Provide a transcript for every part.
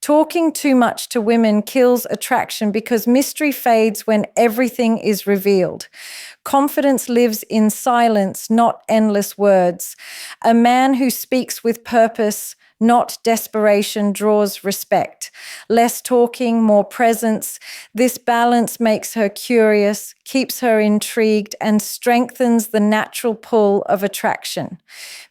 Talking too much to women kills attraction because mystery fades when everything is revealed. Confidence lives in silence, not endless words. A man who speaks with purpose, not desperation, draws respect. Less talking, more presence. This balance makes her curious, keeps her intrigued, and strengthens the natural pull of attraction.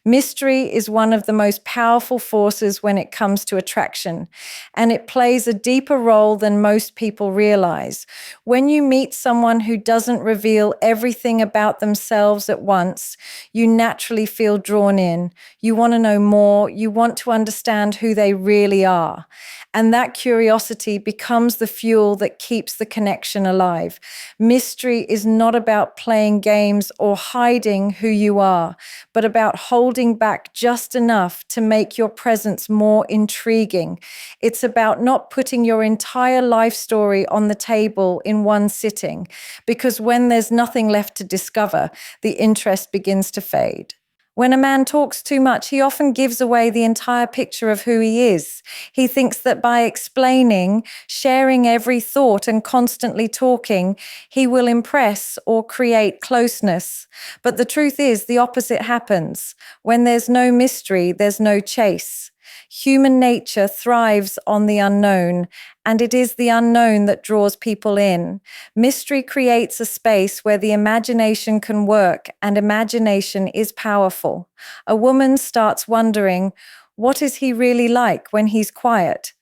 Mystery is one of the most powerful forces when it comes to attraction, and it plays a deeper role than most people realize. When you meet someone who doesn't reveal everything about themselves at once, you naturally feel drawn in. You want to know more. You want to understand who they really are. And that curiosity becomes the fuel that keeps the connection alive. Mystery is not about playing games or hiding who you are, but about holding back just enough to make your presence more intriguing. It's about not putting your entire life story on the table in one sitting, because when there's nothing left to discover, the interest begins to fade. When a man talks too much, he often gives away the entire picture of who he is. He thinks that by explaining, sharing every thought, and constantly talking, he will impress or create closeness. But the truth is, the opposite happens. When there's no mystery, there's no chase. Human nature thrives on the unknown, and it is the unknown that draws people in. Mystery creates a space where the imagination can work, and imagination is powerful. A woman starts wondering, what is he really like when he's quiet?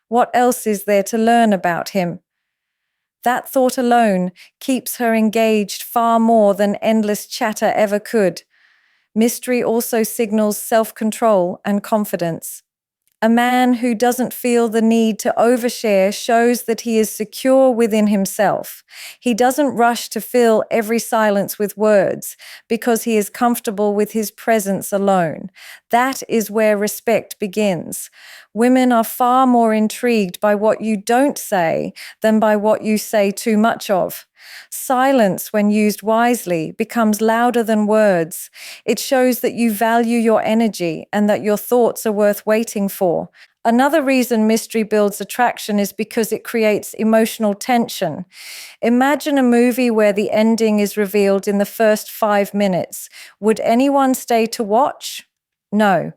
What else is there to learn about him? That thought alone keeps her engaged far more than endless chatter ever could. Mystery also signals self-control and confidence. A man who doesn't feel the need to overshare shows that he is secure within himself. He doesn't rush to fill every silence with words because he is comfortable with his presence alone. That is where respect begins. Women are far more intrigued by what you don't say than by what you say too much of. Silence, when used wisely, becomes louder than words. It shows that you value your energy and that your thoughts are worth waiting for. Another reason mystery builds attraction is because it creates emotional tension. Imagine a movie where the ending is revealed in the first 5 minutes. Would anyone stay to watch? No.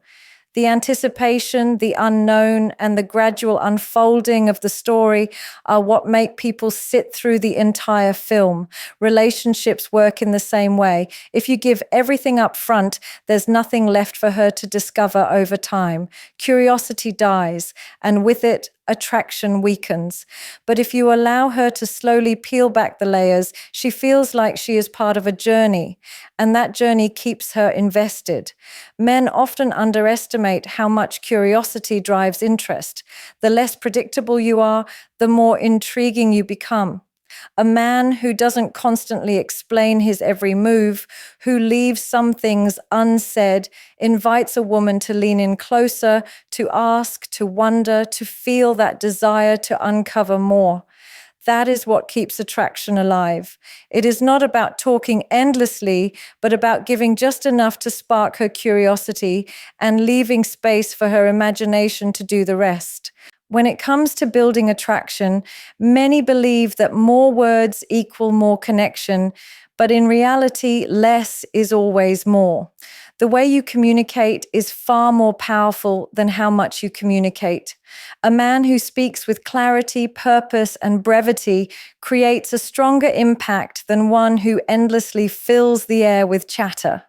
The anticipation, the unknown, and the gradual unfolding of the story are what make people sit through the entire film. Relationships work in the same way. If you give everything up front, there's nothing left for her to discover over time. Curiosity dies, and with it, attraction weakens. But if you allow her to slowly peel back the layers, she feels like she is part of a journey, and that journey keeps her invested. Men often underestimate how much curiosity drives interest. The less predictable you are, the more intriguing you become. A man who doesn't constantly explain his every move, who leaves some things unsaid, invites a woman to lean in closer, to ask, to wonder, to feel that desire to uncover more. That is what keeps attraction alive. It is not about talking endlessly, but about giving just enough to spark her curiosity and leaving space for her imagination to do the rest. When it comes to building attraction, many believe that more words equal more connection, but in reality, less is always more. The way you communicate is far more powerful than how much you communicate. A man who speaks with clarity, purpose, and brevity creates a stronger impact than one who endlessly fills the air with chatter.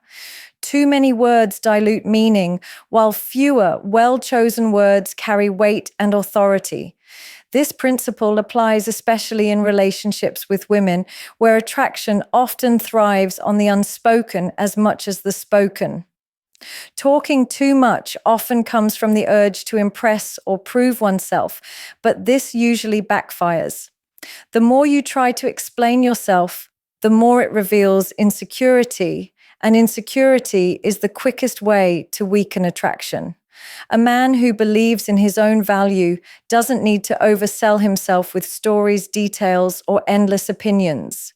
Too many words dilute meaning, while fewer, well-chosen words carry weight and authority. This principle applies especially in relationships with women, where attraction often thrives on the unspoken as much as the spoken. Talking too much often comes from the urge to impress or prove oneself, but this usually backfires. The more you try to explain yourself, the more it reveals insecurity, and insecurity is the quickest way to weaken attraction. A man who believes in his own value doesn't need to oversell himself with stories, details, or endless opinions.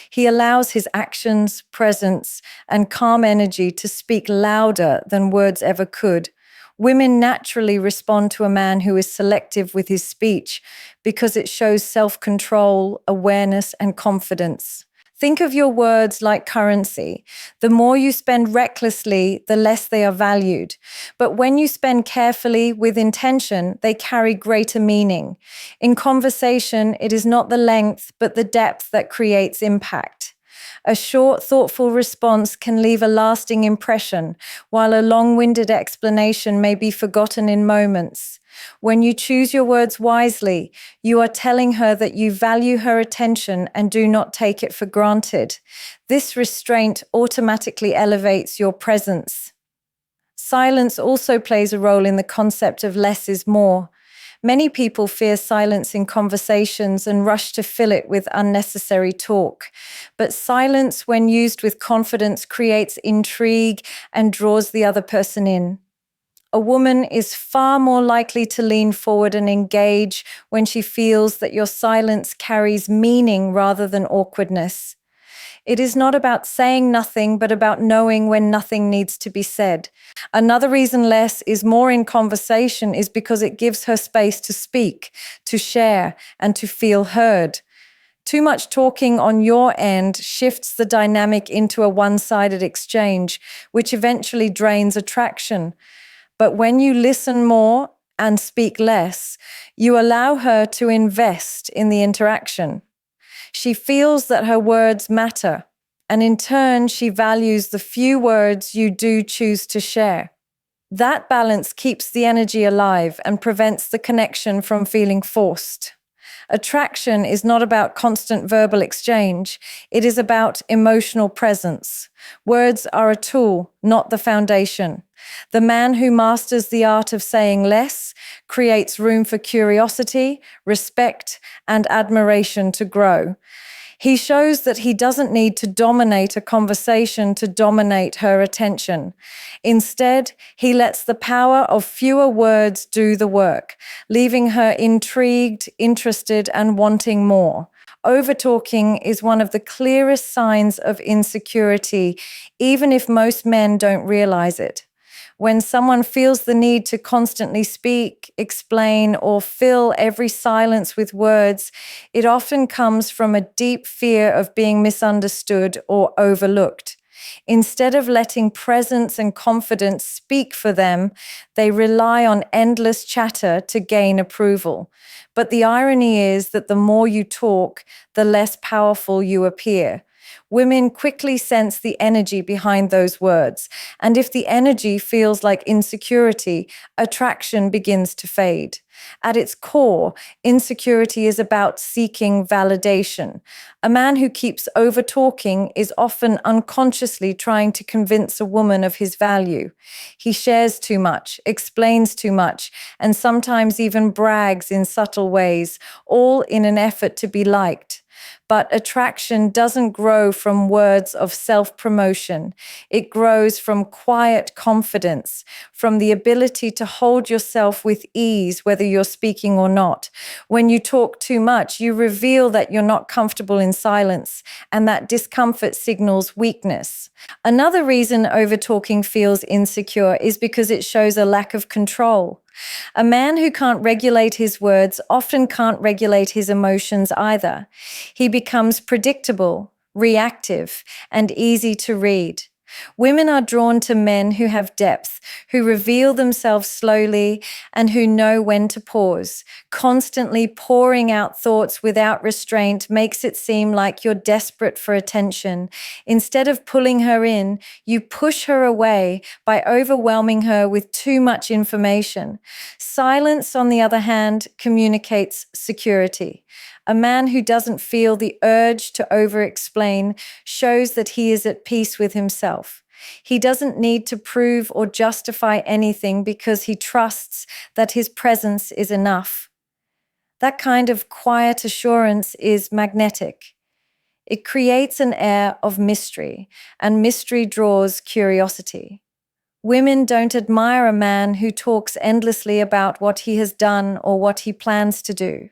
He allows his actions, presence, and calm energy to speak louder than words ever could. Women naturally respond to a man who is selective with his speech because it shows self-control, awareness, and confidence. Think of your words like currency. The more you spend recklessly, the less they are valued. But when you spend carefully with intention, they carry greater meaning. In conversation, it is not the length, but the depth that creates impact. A short, thoughtful response can leave a lasting impression, while a long-winded explanation may be forgotten in moments. When you choose your words wisely, you are telling her that you value her attention and do not take it for granted. This restraint automatically elevates your presence. Silence also plays a role in the concept of less is more. Many people fear silence in conversations and rush to fill it with unnecessary talk. But silence, when used with confidence, creates intrigue and draws the other person in. A woman is far more likely to lean forward and engage when she feels that your silence carries meaning rather than awkwardness. It is not about saying nothing, but about knowing when nothing needs to be said. Another reason less is more in conversation is because it gives her space to speak, to share, and to feel heard. Too much talking on your end shifts the dynamic into a one-sided exchange, which eventually drains attraction. But when you listen more and speak less, you allow her to invest in the interaction. She feels that her words matter, and in turn, she values the few words you do choose to share. That balance keeps the energy alive and prevents the connection from feeling forced. Attraction is not about constant verbal exchange. It is about emotional presence. Words are a tool, not the foundation. The man who masters the art of saying less creates room for curiosity, respect, and admiration to grow. He shows that he doesn't need to dominate a conversation to dominate her attention. Instead, he lets the power of fewer words do the work, leaving her intrigued, interested, and wanting more. Overtalking is one of the clearest signs of insecurity, even if most men don't realize it. When someone feels the need to constantly speak, explain, or fill every silence with words, it often comes from a deep fear of being misunderstood or overlooked. Instead of letting presence and confidence speak for them, they rely on endless chatter to gain approval. But the irony is that the more you talk, the less powerful you appear. Women quickly sense the energy behind those words, and if the energy feels like insecurity, attraction begins to fade. At its core, insecurity is about seeking validation. A man who keeps over-talking is often unconsciously trying to convince a woman of his value. He shares too much, explains too much, and sometimes even brags in subtle ways, all in an effort to be liked. But attraction doesn't grow from words of self-promotion. It grows from quiet confidence, from the ability to hold yourself with ease, whether you're speaking or not. When you talk too much, you reveal that you're not comfortable in silence, and that discomfort signals weakness. Another reason over-talking feels insecure is because it shows a lack of control. A man who can't regulate his words often can't regulate his emotions either. He becomes predictable, reactive, and easy to read. Women are drawn to men who have depth, who reveal themselves slowly, and who know when to pause. Constantly pouring out thoughts without restraint makes it seem like you're desperate for attention. Instead of pulling her in, you push her away by overwhelming her with too much information. Silence, on the other hand, communicates security. A man who doesn't feel the urge to over-explain shows that he is at peace with himself. He doesn't need to prove or justify anything because he trusts that his presence is enough. That kind of quiet assurance is magnetic. It creates an air of mystery, and mystery draws curiosity. Women don't admire a man who talks endlessly about what he has done or what he plans to do.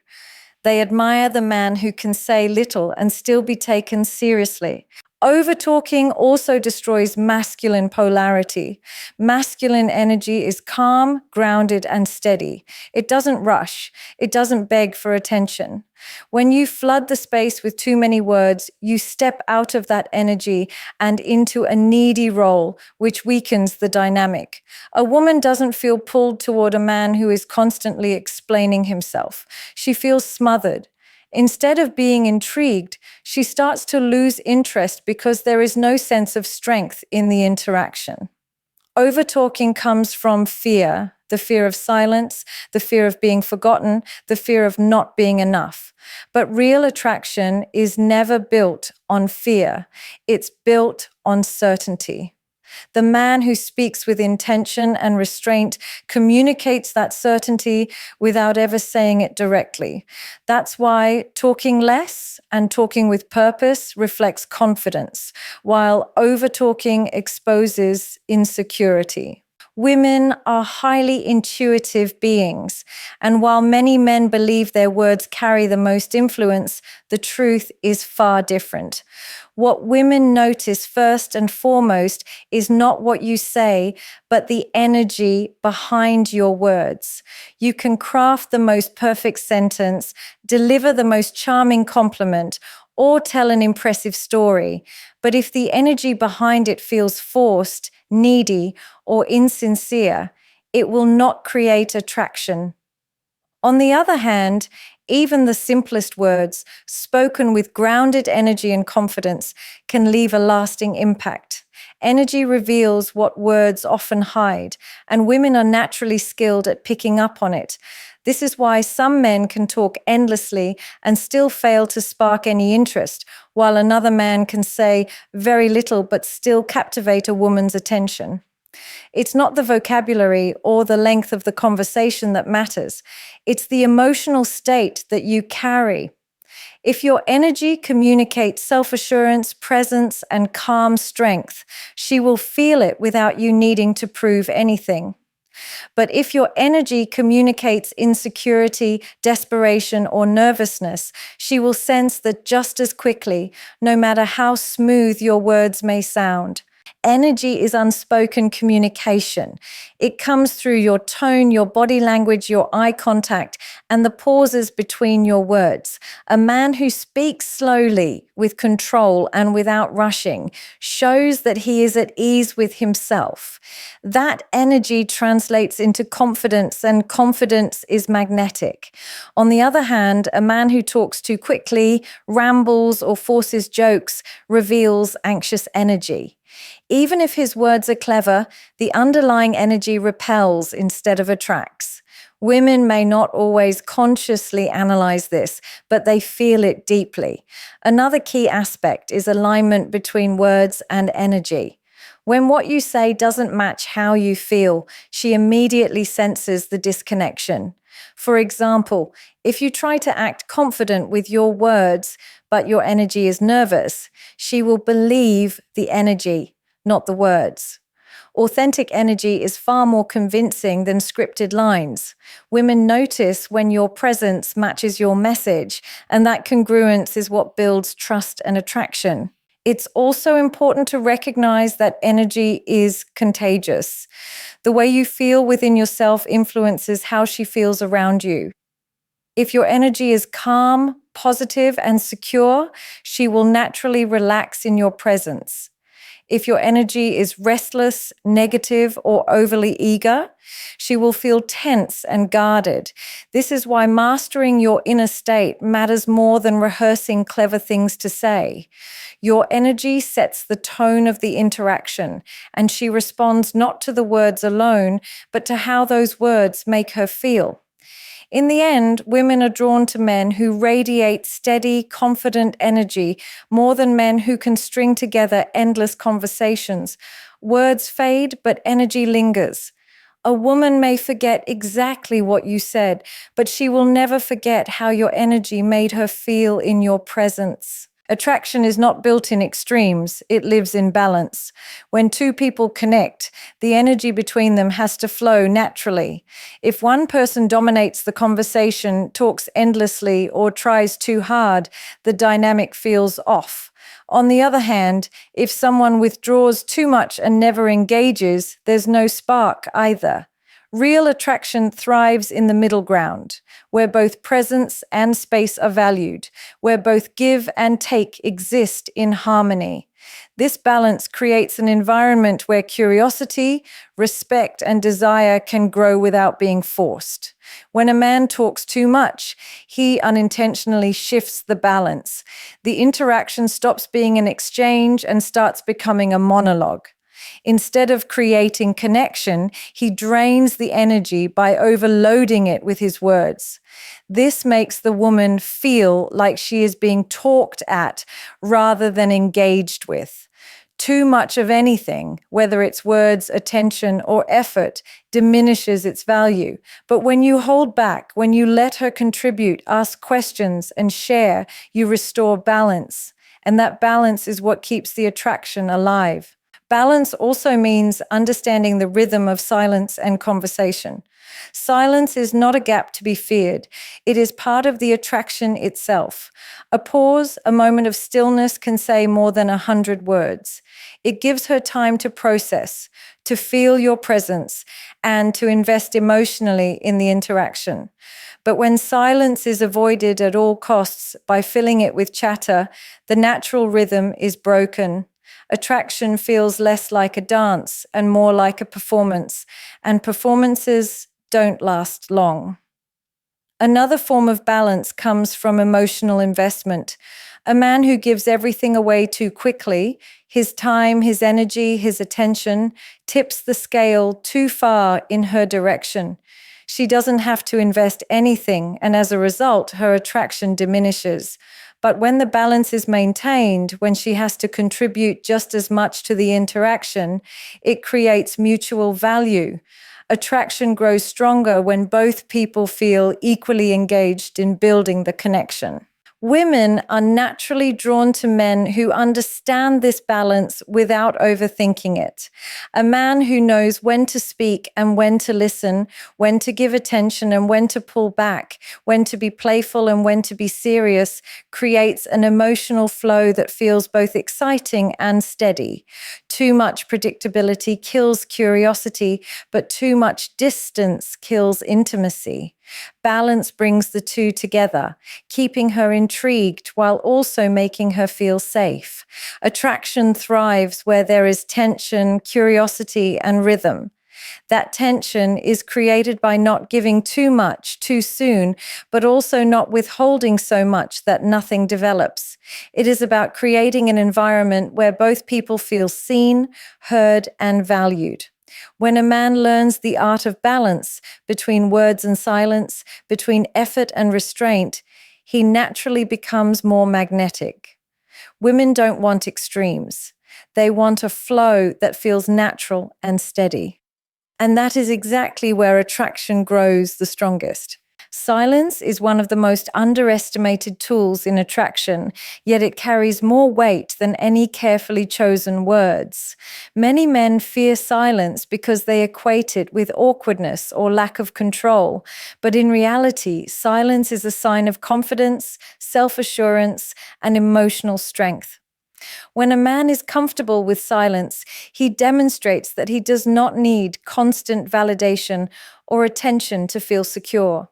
They admire the man who can say little and still be taken seriously. Over-talking also destroys masculine polarity. Masculine energy is calm, grounded, and steady. It doesn't rush. It doesn't beg for attention. When you flood the space with too many words, you step out of that energy and into a needy role, which weakens the dynamic. A woman doesn't feel pulled toward a man who is constantly explaining himself. She feels smothered. Instead of being intrigued, she starts to lose interest because there is no sense of strength in the interaction. Over-talking comes from fear, the fear of silence, the fear of being forgotten, the fear of not being enough. But real attraction is never built on fear. It's built on certainty. The man who speaks with intention and restraint communicates that certainty without ever saying it directly. That's why talking less and talking with purpose reflects confidence, while over-talking exposes insecurity. Women are highly intuitive beings, and while many men believe their words carry the most influence, the truth is far different. What women notice first and foremost is not what you say, but the energy behind your words. You can craft the most perfect sentence, deliver the most charming compliment, or tell an impressive story. But if the energy behind it feels forced, needy, or insincere, it will not create attraction. On the other hand, even the simplest words, spoken with grounded energy and confidence, can leave a lasting impact. Energy reveals what words often hide, and women are naturally skilled at picking up on it. This is why some men can talk endlessly and still fail to spark any interest, while another man can say very little but still captivate a woman's attention. It's not the vocabulary or the length of the conversation that matters. It's the emotional state that you carry. If your energy communicates self-assurance, presence, and calm strength, she will feel it without you needing to prove anything. But if your energy communicates insecurity, desperation, or nervousness, she will sense that just as quickly, no matter how smooth your words may sound. Energy is unspoken communication. It comes through your tone, your body language, your eye contact, and the pauses between your words. A man who speaks slowly, with control and without rushing, shows that he is at ease with himself. That energy translates into confidence, and confidence is magnetic. On the other hand, a man who talks too quickly, rambles, or forces jokes reveals anxious energy. Even if his words are clever, the underlying energy repels instead of attracts. Women may not always consciously analyze this, but they feel it deeply. Another key aspect is alignment between words and energy. When what you say doesn't match how you feel, she immediately senses the disconnection. For example, if you try to act confident with your words, but your energy is nervous, she will believe the energy, not the words. Authentic energy is far more convincing than scripted lines. Women notice when your presence matches your message, and that congruence is what builds trust and attraction. It's also important to recognize that energy is contagious. The way you feel within yourself influences how she feels around you. If your energy is calm, positive, and secure, she will naturally relax in your presence. If your energy is restless, negative, or overly eager, she will feel tense and guarded. This is why mastering your inner state matters more than rehearsing clever things to say. Your energy sets the tone of the interaction, and she responds not to the words alone, but to how those words make her feel. In the end, women are drawn to men who radiate steady, confident energy more than men who can string together endless conversations. Words fade, but energy lingers. A woman may forget exactly what you said, but she will never forget how your energy made her feel in your presence. Attraction is not built in extremes, it lives in balance. When two people connect, the energy between them has to flow naturally. If one person dominates the conversation, talks endlessly, or tries too hard, the dynamic feels off. On the other hand, if someone withdraws too much and never engages, there's no spark either. Real attraction thrives in the middle ground, where both presence and space are valued, where both give and take exist in harmony. This balance creates an environment where curiosity, respect, and desire can grow without being forced. When a man talks too much, he unintentionally shifts the balance. The interaction stops being an exchange and starts becoming a monologue. Instead of creating connection, he drains the energy by overloading it with his words. This makes the woman feel like she is being talked at rather than engaged with. Too much of anything, whether it's words, attention, or effort, diminishes its value. But when you hold back, when you let her contribute, ask questions, and share, you restore balance. And that balance is what keeps the attraction alive. Balance also means understanding the rhythm of silence and conversation. Silence is not a gap to be feared. It is part of the attraction itself. A pause, a moment of stillness can say more than 100 words. It gives her time to process, to feel your presence, and to invest emotionally in the interaction. But when silence is avoided at all costs by filling it with chatter, the natural rhythm is broken. Attraction feels less like a dance and more like a performance, and performances don't last long. Another form of balance comes from emotional investment. A man who gives everything away too quickly, his time, his energy, his attention, tips the scale too far in her direction. She doesn't have to invest anything, and as a result, her attraction diminishes. But when the balance is maintained, when she has to contribute just as much to the interaction, it creates mutual value. Attraction grows stronger when both people feel equally engaged in building the connection. Women are naturally drawn to men who understand this balance without overthinking it. A man who knows when to speak and when to listen, when to give attention and when to pull back, when to be playful and when to be serious, creates an emotional flow that feels both exciting and steady. Too much predictability kills curiosity, but too much distance kills intimacy. Balance brings the two together, keeping her intrigued while also making her feel safe. Attraction thrives where there is tension, curiosity, and rhythm. That tension is created by not giving too much too soon, but also not withholding so much that nothing develops. It is about creating an environment where both people feel seen, heard, and valued. When a man learns the art of balance between words and silence, between effort and restraint, he naturally becomes more magnetic. Women don't want extremes. They want a flow that feels natural and steady. And that is exactly where attraction grows the strongest. Silence is one of the most underestimated tools in attraction, yet it carries more weight than any carefully chosen words. Many men fear silence because they equate it with awkwardness or lack of control. But in reality, silence is a sign of confidence, self-assurance, and emotional strength. When a man is comfortable with silence, he demonstrates that he does not need constant validation or attention to feel secure.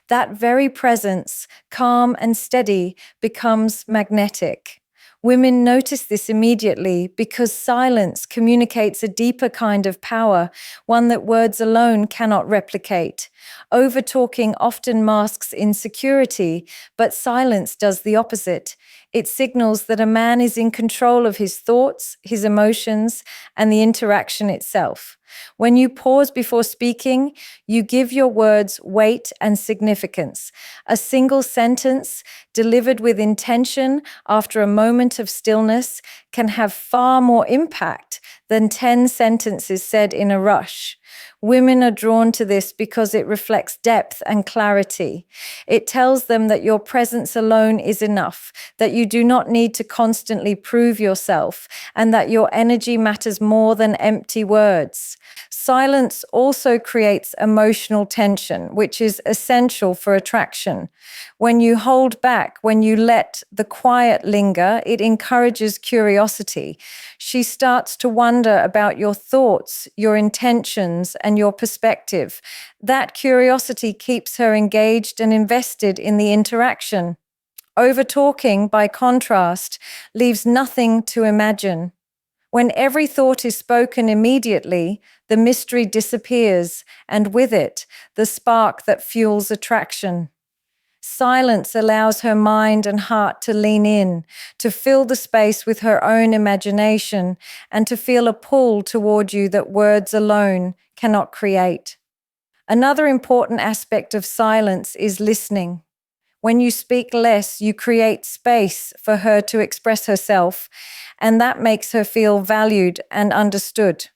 That very presence, calm and steady, becomes magnetic. Women notice this immediately because silence communicates a deeper kind of power, one that words alone cannot replicate. Over-talking often masks insecurity, but silence does the opposite. It signals that a man is in control of his thoughts, his emotions, and the interaction itself. When you pause before speaking, you give your words weight and significance. A single sentence delivered with intention after a moment of stillness can have far more impact than 10 sentences said in a rush. Women are drawn to this because it reflects depth and clarity. It tells them that your presence alone is enough, that you do not need to constantly prove yourself, and that your energy matters more than empty words. Silence also creates emotional tension, which is essential for attraction. When you hold back, when you let the quiet linger, it encourages curiosity. She starts to wonder about your thoughts, your intentions, and your perspective. That curiosity keeps her engaged and invested in the interaction. Over-talking, by contrast, leaves nothing to imagine. When every thought is spoken immediately, the mystery disappears, and with it, the spark that fuels attraction. Silence allows her mind and heart to lean in, to fill the space with her own imagination, and to feel a pull toward you that words alone cannot create. Another important aspect of silence is listening. When you speak less, you create space for her to express herself, and that makes her feel valued and understood.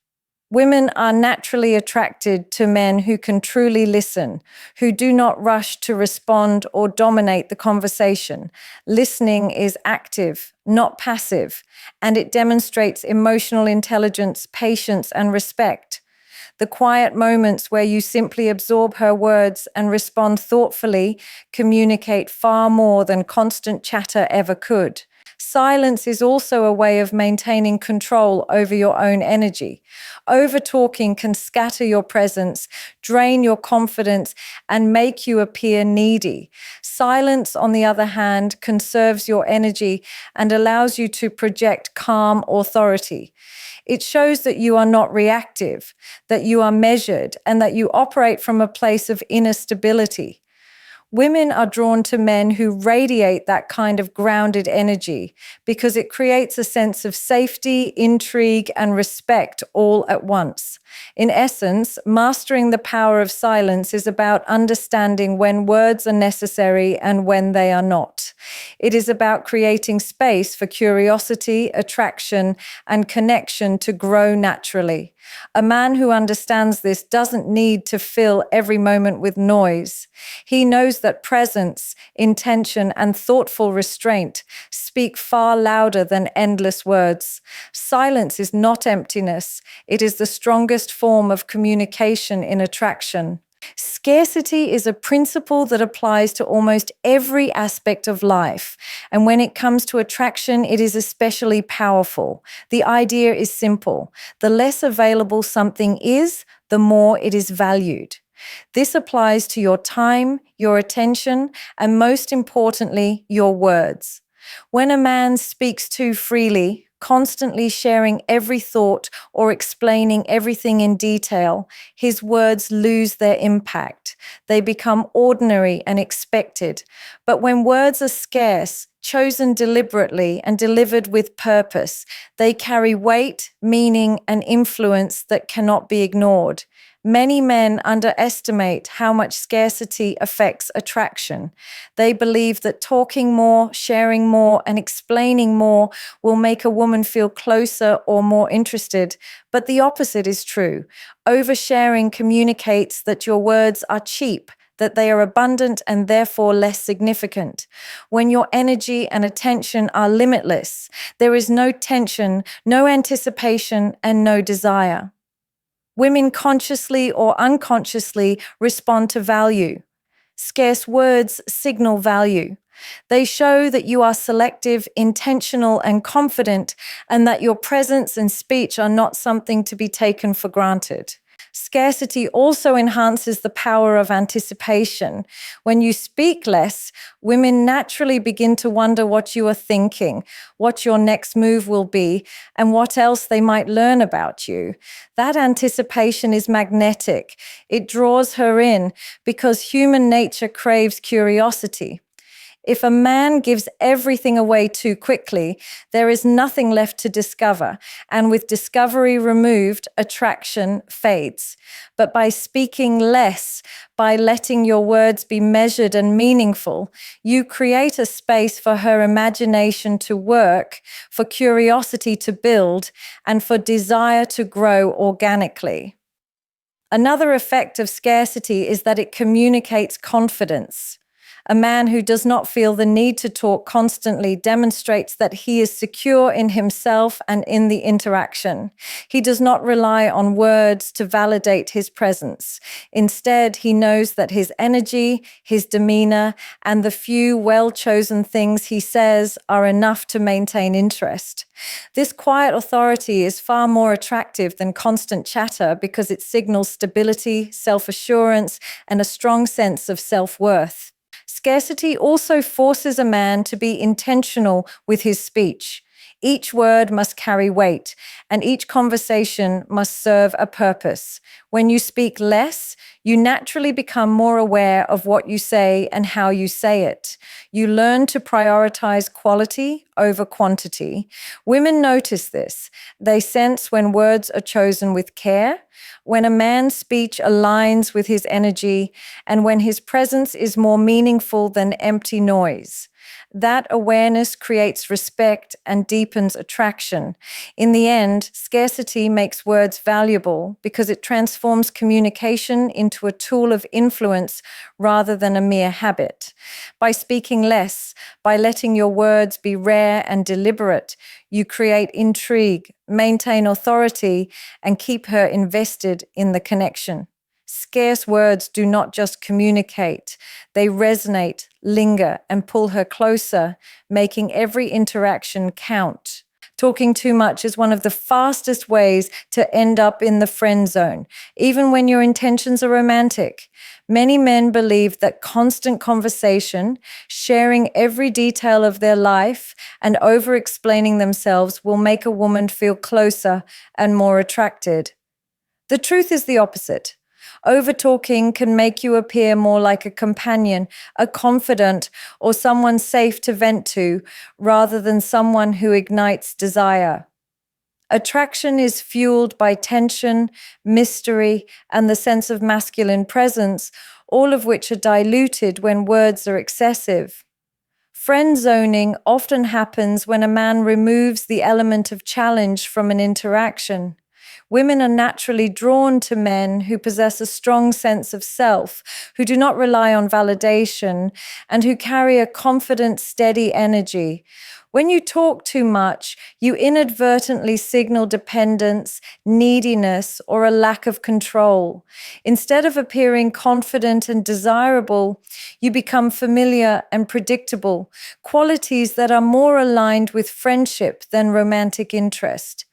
Women are naturally attracted to men who can truly listen, who do not rush to respond or dominate the conversation. Listening is active, not passive, and it demonstrates emotional intelligence, patience, and respect. The quiet moments where you simply absorb her words and respond thoughtfully communicate far more than constant chatter ever could. Silence is also a way of maintaining control over your own energy. Over-talking can scatter your presence, drain your confidence, and make you appear needy. Silence, on the other hand, conserves your energy and allows you to project calm authority. It shows that you are not reactive, that you are measured, and that you operate from a place of inner stability. Women are drawn to men who radiate that kind of grounded energy because it creates a sense of safety, intrigue, and respect all at once. In essence, mastering the power of silence is about understanding when words are necessary and when they are not. It is about creating space for curiosity, attraction, and connection to grow naturally. A man who understands this doesn't need to fill every moment with noise. He knows that presence, intention, and thoughtful restraint speak far louder than endless words. Silence is not emptiness. It is the strongest form of communication in attraction. Scarcity is a principle that applies to almost every aspect of life. And when it comes to attraction, it is especially powerful. The idea is simple. The less available something is, the more it is valued. This applies to your time, your attention, and most importantly, your words. When a man speaks too freely, constantly sharing every thought or explaining everything in detail, his words lose their impact. They become ordinary and expected. But when words are scarce, chosen deliberately, and delivered with purpose, they carry weight, meaning, and influence that cannot be ignored. Many men underestimate how much scarcity affects attraction. They believe that talking more, sharing more, and explaining more will make a woman feel closer or more interested. But the opposite is true. Oversharing communicates that your words are cheap, that they are abundant and therefore less significant. When your energy and attention are limitless, there is no tension, no anticipation, and no desire. Women consciously or unconsciously respond to value. Scarce words signal value. They show that you are selective, intentional, and confident, and that your presence and speech are not something to be taken for granted. Scarcity also enhances the power of anticipation. When you speak less, women naturally begin to wonder what you are thinking, what your next move will be, and what else they might learn about you. That anticipation is magnetic. It draws her in because human nature craves curiosity. If a man gives everything away too quickly, there is nothing left to discover, and with discovery removed, attraction fades. But by speaking less, by letting your words be measured and meaningful, you create a space for her imagination to work, for curiosity to build, and for desire to grow organically. Another effect of scarcity is that it communicates confidence. A man who does not feel the need to talk constantly demonstrates that he is secure in himself and in the interaction. He does not rely on words to validate his presence. Instead, he knows that his energy, his demeanor, and the few well-chosen things he says are enough to maintain interest. This quiet authority is far more attractive than constant chatter because it signals stability, self-assurance, and a strong sense of self-worth. Scarcity also forces a man to be intentional with his speech. Each word must carry weight, and each conversation must serve a purpose. When you speak less, you naturally become more aware of what you say and how you say it. You learn to prioritize quality over quantity. Women notice this. They sense when words are chosen with care, when a man's speech aligns with his energy, and when his presence is more meaningful than empty noise. That awareness creates respect and deepens attraction. In the end, scarcity makes words valuable because it transforms communication into a tool of influence rather than a mere habit. By speaking less, by letting your words be rare and deliberate, you create intrigue, maintain authority, and keep her invested in the connection. Scarce words do not just communicate, they resonate, linger, and pull her closer, making every interaction count. Talking too much is one of the fastest ways to end up in the friend zone, even when your intentions are romantic. Many men believe that constant conversation, sharing every detail of their life, and over-explaining themselves will make a woman feel closer and more attracted. The truth is the opposite. Over-talking can make you appear more like a companion, a confidant, or someone safe to vent to, rather than someone who ignites desire. Attraction is fueled by tension, mystery, and the sense of masculine presence, all of which are diluted when words are excessive. Friend zoning often happens when a man removes the element of challenge from an interaction. Women are naturally drawn to men who possess a strong sense of self, who do not rely on validation, and who carry a confident, steady energy. When you talk too much, you inadvertently signal dependence, neediness, or a lack of control. Instead of appearing confident and desirable, you become familiar and predictable, qualities that are more aligned with friendship than romantic interest.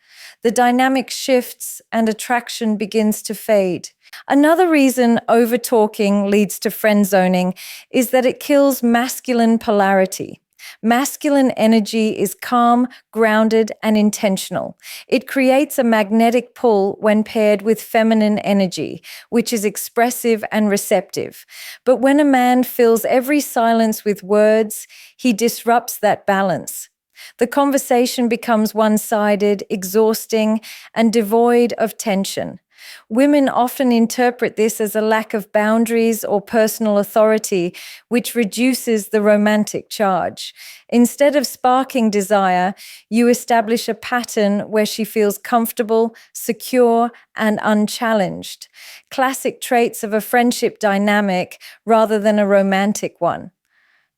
The dynamic shifts and attraction begins to fade. Another reason over-talking leads to friend zoning is that it kills masculine polarity. Masculine energy is calm, grounded, and intentional. It creates a magnetic pull when paired with feminine energy, which is expressive and receptive. But when a man fills every silence with words, he disrupts that balance. The conversation becomes one-sided, exhausting, and devoid of tension. Women often interpret this as a lack of boundaries or personal authority, which reduces the romantic charge. Instead of sparking desire, you establish a pattern where she feels comfortable, secure, and unchallenged. Classic traits of a friendship dynamic rather than a romantic one.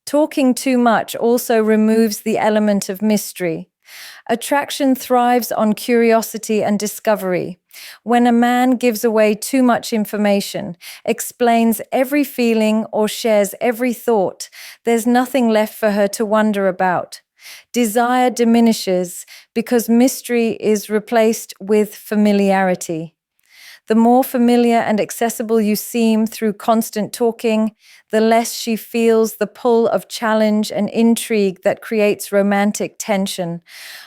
Talking too much also removes the element of mystery. Attraction thrives on curiosity and discovery. When a man gives away too much information, explains every feeling, or shares every thought, there's nothing left for her to wonder about. Desire diminishes because mystery is replaced with familiarity. The more familiar and accessible you seem through constant talking, the less she feels the pull of challenge and intrigue that creates romantic tension.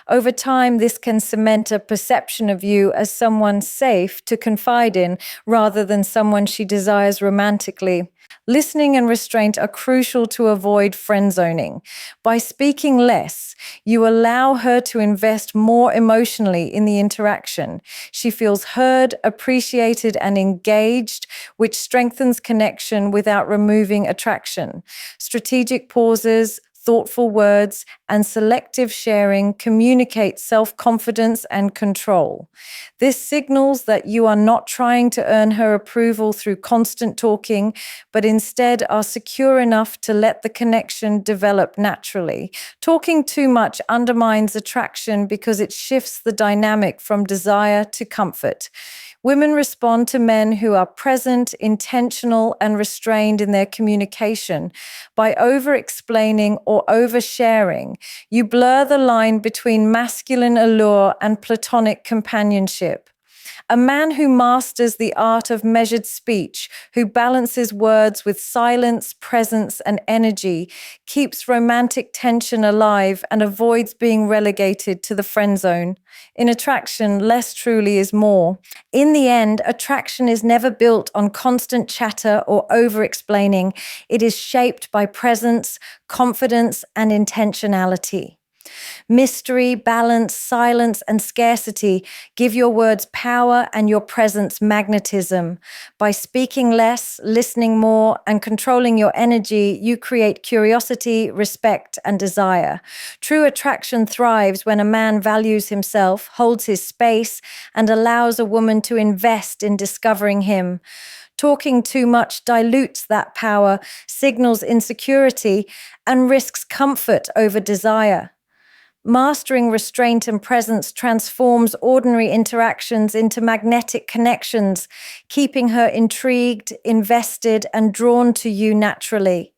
Over time, this can cement a perception of you as someone safe to confide in rather than someone she desires romantically. Listening and restraint are crucial to avoid friend zoning. By speaking less, you allow her to invest more emotionally in the interaction. She feels heard, appreciated, and engaged, which strengthens connection without removing attraction. Strategic pauses, thoughtful words, and selective sharing communicate self-confidence and control. This signals that you are not trying to earn her approval through constant talking, but instead are secure enough to let the connection develop naturally. Talking too much undermines attraction because it shifts the dynamic from desire to comfort. Women respond to men who are present, intentional, and restrained in their communication. By over-explaining or oversharing, you blur the line between masculine allure and platonic companionship. A man who masters the art of measured speech, who balances words with silence, presence, and energy, keeps romantic tension alive and avoids being relegated to the friend zone. In attraction, less truly is more. In the end, attraction is never built on constant chatter or over-explaining. It is shaped by presence, confidence, and intentionality. Mystery, balance, silence, and scarcity give your words power and your presence magnetism. By speaking less, listening more, and controlling your energy, you create curiosity, respect, and desire. True attraction thrives when a man values himself, holds his space, and allows a woman to invest in discovering him. Talking too much dilutes that power, signals insecurity, and risks comfort over desire. Mastering restraint and presence transforms ordinary interactions into magnetic connections, keeping her intrigued, invested, and drawn to you naturally.